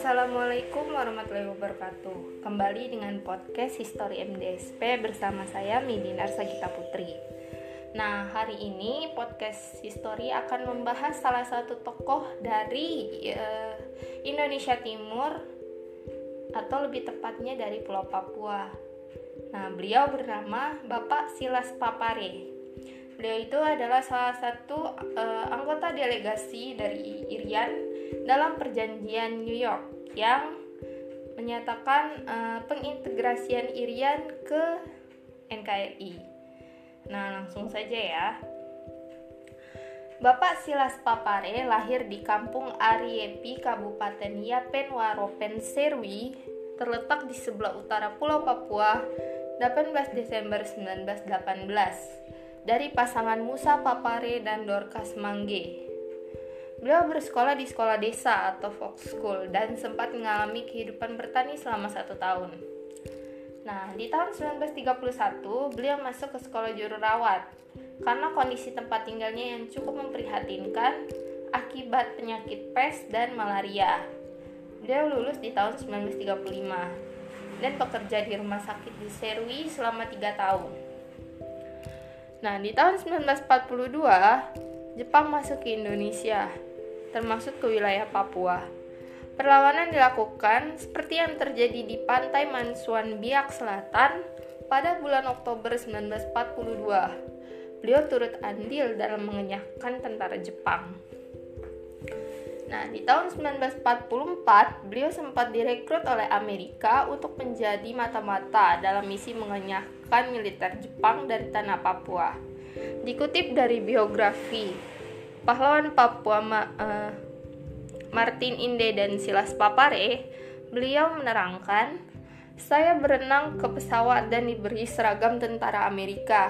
Assalamualaikum warahmatullahi wabarakatuh. Kembali dengan podcast History MDSP bersama saya Midinar Sagita Putri. Nah, hari ini podcast History akan membahas salah satu tokoh dari Indonesia Timur, atau lebih tepatnya dari Pulau Papua. Nah, beliau bernama Bapak Silas Papare. Beliau itu adalah salah satu anggota delegasi dari Irian dalam perjanjian New York yang menyatakan pengintegrasian Irian ke NKRI. Nah, langsung saja ya. Bapak Silas Papare lahir di Kampung Ariepi, Kabupaten Yapen Waropen Serwi, terletak di sebelah utara Pulau Papua, 18 Desember 1918. Dari pasangan Musa Papare dan Dorcas Mangge. Beliau bersekolah di sekolah desa atau folk school dan sempat mengalami kehidupan bertani selama 1 tahun. Nah, di tahun 1931 beliau masuk ke sekolah jururawat karena kondisi tempat tinggalnya yang cukup memprihatinkan akibat penyakit pes dan malaria. Beliau lulus di tahun 1935 dan bekerja di rumah sakit di Serwi selama 3 tahun. Nah, di tahun 1942, Jepang masuk ke Indonesia, termasuk ke wilayah Papua. Perlawanan dilakukan seperti yang terjadi di pantai Mansuan Biak Selatan pada bulan Oktober 1942. Beliau turut andil dalam mengenyahkan tentara Jepang. Nah, di tahun 1944, beliau sempat direkrut oleh Amerika untuk menjadi mata-mata dalam misi mengenyahkan militer Jepang dari tanah Papua. Dikutip dari biografi pahlawan Papua Martin Inde dan Silas Papare, beliau menerangkan, "Saya berenang ke pesawat dan diberi seragam tentara Amerika,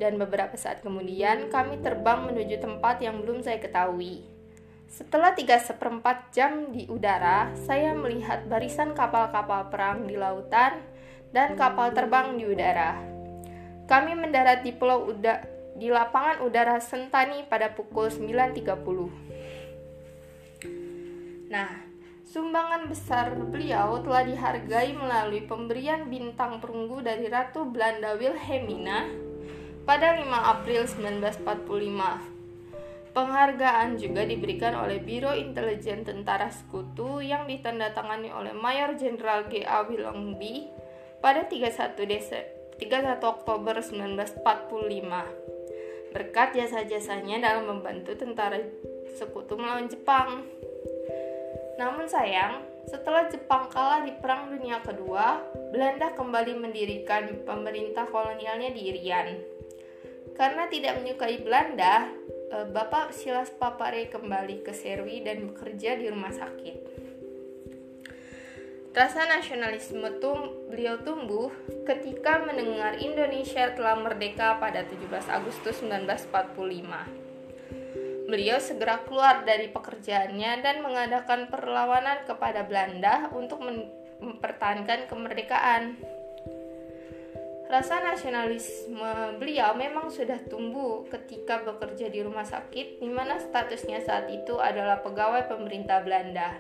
dan beberapa saat kemudian kami terbang menuju tempat yang belum saya ketahui. Setelah 3/4 jam di udara, saya melihat barisan kapal-kapal perang di lautan dan kapal terbang di udara. Kami mendarat di lapangan udara Sentani pada pukul 9.30. Nah, sumbangan besar beliau telah dihargai melalui pemberian bintang perunggu dari Ratu Belanda Wilhelmina pada 5 April 1945. Penghargaan juga diberikan oleh Biro Intelijen Tentara Sekutu yang ditandatangani oleh Mayor Jenderal G.A. Willoughby pada 31 Oktober 1945 berkat jasa-jasanya dalam membantu tentara Sekutu melawan Jepang. Namun sayang, setelah Jepang kalah di Perang Dunia Kedua, Belanda kembali mendirikan pemerintah kolonialnya di Irian. Karena tidak menyukai Belanda, Bapak Silas Papare kembali ke Serwi dan bekerja di rumah sakit. Rasa nasionalisme beliau tumbuh ketika mendengar Indonesia telah merdeka pada 17 Agustus 1945. Beliau segera keluar dari pekerjaannya dan mengadakan perlawanan kepada Belanda untuk mempertahankan kemerdekaan. Rasa nasionalisme beliau memang sudah tumbuh ketika bekerja di rumah sakit, di mana statusnya saat itu adalah pegawai pemerintah Belanda.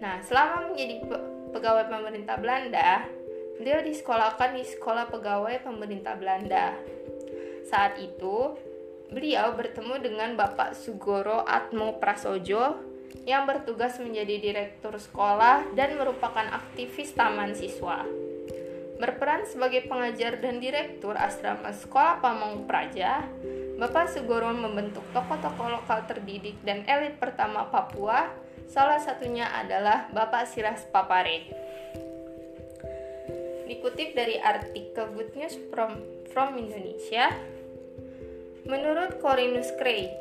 Nah, selama menjadi pegawai pemerintah Belanda, beliau disekolahkan di sekolah pegawai pemerintah Belanda. Saat itu, beliau bertemu dengan Bapak Sugoro Atmo Prasojo yang bertugas menjadi direktur sekolah dan merupakan aktivis taman siswa. Berperan sebagai pengajar dan direktur asrama sekolah Pamong Praja, Bapak Sugoro membentuk tokoh-tokoh lokal terdidik dan elit pertama Papua, salah satunya adalah Bapak Silas Papare. Dikutip dari artikel Good News from Indonesia, menurut Corinus Gray,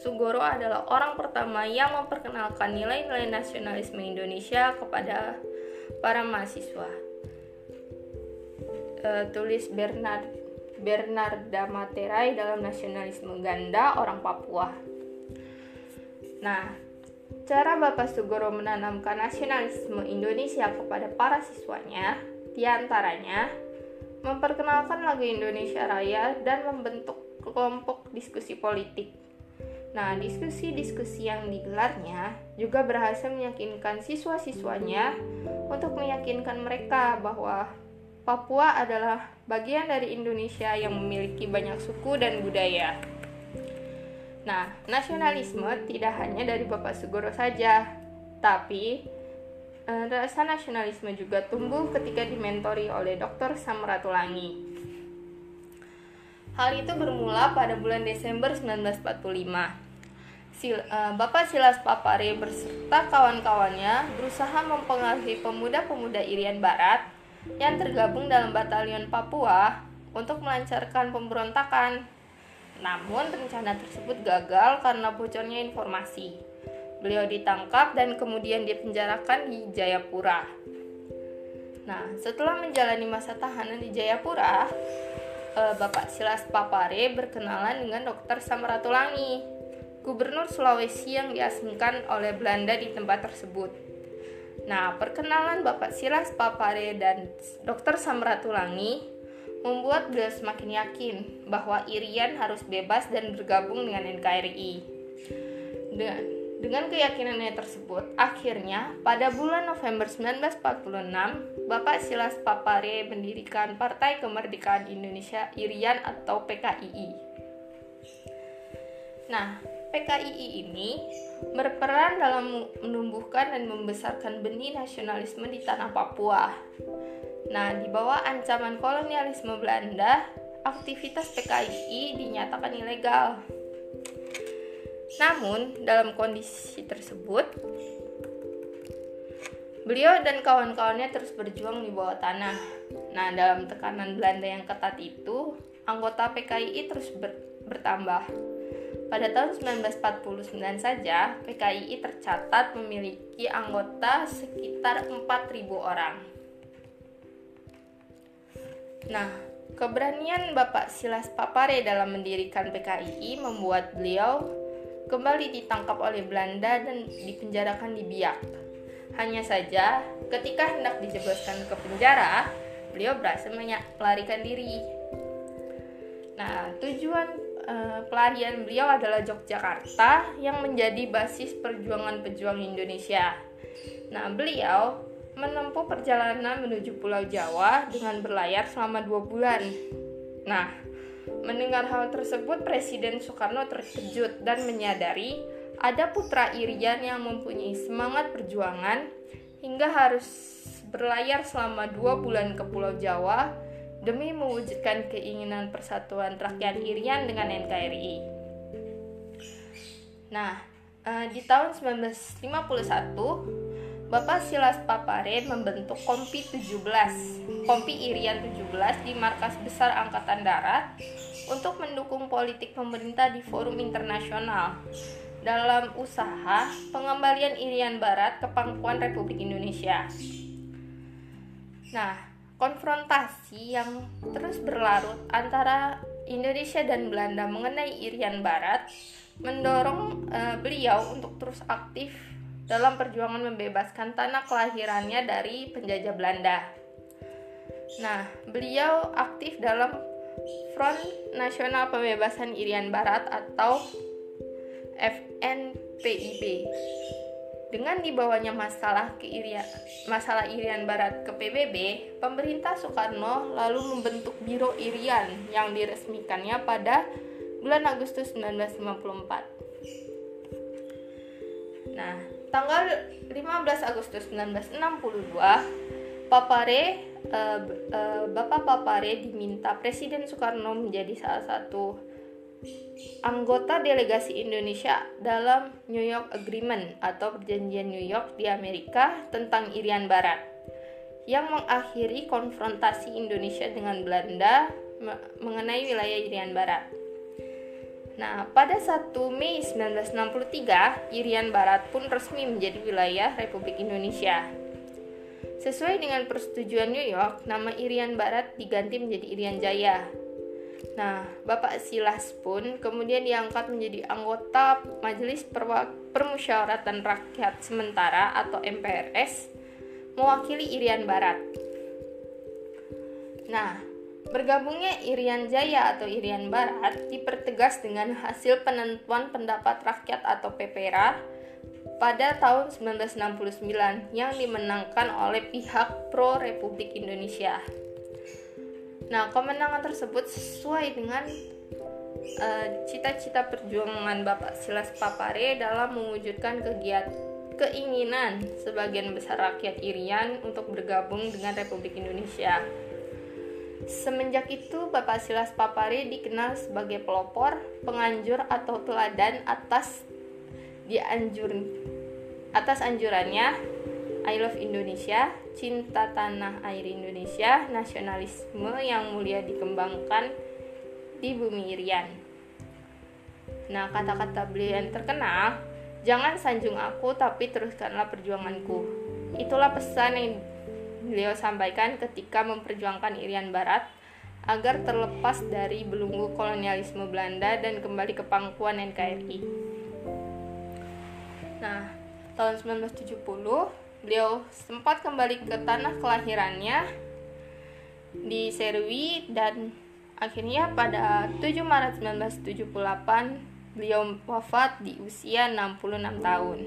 Sugoro adalah orang pertama yang memperkenalkan nilai-nilai nasionalisme Indonesia kepada para mahasiswa. Tulis Bernarda Materai dalam Nasionalisme Ganda Orang Papua. Nah, cara Bapak Sugoro menanamkan nasionalisme Indonesia kepada para siswanya, diantaranya memperkenalkan lagu Indonesia Raya dan membentuk kelompok diskusi politik. Nah, diskusi-diskusi yang digelarnya juga berhasil meyakinkan siswa-siswanya untuk meyakinkan mereka bahwa Papua adalah bagian dari Indonesia yang memiliki banyak suku dan budaya. Nah, nasionalisme tidak hanya dari Bapak Sugoro saja, tapi rasa nasionalisme juga tumbuh ketika dimentori oleh Dr. Samratulangi. Hal itu bermula pada bulan Desember 1945. Bapak Silas Papare beserta kawan-kawannya berusaha mempengaruhi pemuda-pemuda Irian Barat yang tergabung dalam Batalion Papua untuk melancarkan pemberontakan. Namun rencana tersebut gagal karena bocornya informasi. Beliau ditangkap dan kemudian dipenjarakan di Jayapura. Nah, setelah menjalani masa tahanan di Jayapura, Bapak Silas Papare berkenalan dengan Dr. Samratulangi, gubernur Sulawesi yang diasingkan oleh Belanda di tempat tersebut. Nah, perkenalan Bapak Silas Papare dan Dr. Samratulangi membuat beliau semakin yakin bahwa Irian harus bebas dan bergabung dengan NKRI. Dengan keyakinannya tersebut, akhirnya pada bulan November 1946, Bapak Silas Papare mendirikan Partai Kemerdekaan Indonesia Irian atau PKII. Nah, PKII ini berperan dalam menumbuhkan dan membesarkan benih nasionalisme di tanah Papua. Nah, di bawah ancaman kolonialisme Belanda, aktivitas PKII dinyatakan ilegal. Namun, dalam kondisi tersebut, beliau dan kawan-kawannya terus berjuang di bawah tanah. Nah, dalam tekanan Belanda yang ketat itu, anggota PKII terus bertambah. Pada tahun 1949 saja, PKII tercatat memiliki anggota sekitar 4.000 orang. Nah, keberanian Bapak Silas Papare dalam mendirikan PKII membuat beliau kembali ditangkap oleh Belanda dan dipenjarakan di Biak. Hanya saja, ketika hendak dijebloskan ke penjara, beliau berhasil melarikan diri. Nah, tujuan pelarian beliau adalah Yogyakarta yang menjadi basis perjuangan pejuang Indonesia. Nah, beliau menempuh perjalanan menuju Pulau Jawa dengan berlayar selama 2 bulan. Nah, mendengar hal tersebut, Presiden Soekarno terkejut dan menyadari ada putra Irian yang mempunyai semangat perjuangan hingga harus berlayar selama 2 bulan ke Pulau Jawa demi mewujudkan keinginan persatuan rakyat Irian dengan NKRI. Nah, di tahun 1951, Bapak Silas Papare membentuk Kompi 17, Kompi Irian 17 di Markas Besar Angkatan Darat untuk mendukung politik pemerintah di forum internasional dalam usaha pengembalian Irian Barat ke pangkuan Republik Indonesia. Nah, konfrontasi yang terus berlarut antara Indonesia dan Belanda mengenai Irian Barat mendorong beliau untuk terus aktif dalam perjuangan membebaskan tanah kelahirannya dari penjajah Belanda. Nah, beliau aktif dalam Front Nasional Pembebasan Irian Barat atau FNPIB. Dengan dibawanya masalah Irian Barat ke PBB, pemerintah Soekarno lalu membentuk Biro Irian yang diresmikannya pada bulan Agustus 1954. Nah, tanggal 15 Agustus 1962, Bapak Papare diminta Presiden Soekarno menjadi salah satu anggota delegasi Indonesia dalam New York Agreement atau Perjanjian New York di Amerika tentang Irian Barat yang mengakhiri konfrontasi Indonesia dengan Belanda mengenai wilayah Irian Barat. Nah, pada 1 Mei 1963, Irian Barat pun resmi menjadi wilayah Republik Indonesia. Sesuai dengan persetujuan New York, nama Irian Barat diganti menjadi Irian Jaya. Nah, Bapak Silas pun kemudian diangkat menjadi anggota Majelis Permusyawaratan Rakyat Sementara atau MPRS, mewakili Irian Barat. Nah, Bergabungnya Irian Jaya atau Irian Barat dipertegas dengan hasil penentuan pendapat rakyat atau PPRA pada tahun 1969 yang dimenangkan oleh pihak pro Republik Indonesia. Nah, kemenangan tersebut sesuai dengan cita-cita perjuangan Bapak Silas Papare dalam mewujudkan keinginan sebagian besar rakyat Irian untuk bergabung dengan Republik Indonesia. Semenjak itu, Bapak Silas Papare dikenal sebagai pelopor, penganjur atau teladan atas anjurannya I Love Indonesia, cinta tanah air Indonesia, nasionalisme yang mulia dikembangkan di bumi Irian. Nah, kata-kata beliau yang terkenal, jangan sanjung aku tapi teruskanlah perjuanganku. Itulah pesan yang beliau sampaikan ketika memperjuangkan Irian Barat agar terlepas dari belenggu kolonialisme Belanda dan kembali ke pangkuan NKRI. Nah, tahun 1970 beliau sempat kembali ke tanah kelahirannya di Serui dan akhirnya pada 7 Maret 1978 beliau wafat di usia 66 tahun.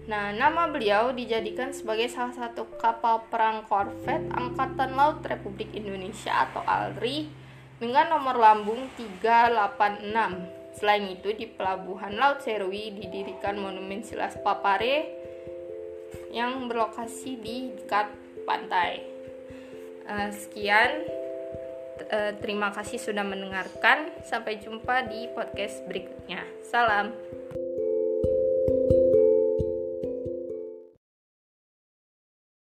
Nah, nama beliau dijadikan sebagai salah satu kapal perang korvet Angkatan Laut Republik Indonesia atau ALRI dengan nomor lambung 386. Selain itu, di Pelabuhan Laut Serui didirikan Monumen Silas Papare yang berlokasi di dekat pantai. Sekian, terima kasih sudah mendengarkan. Sampai jumpa di podcast berikutnya. Salam.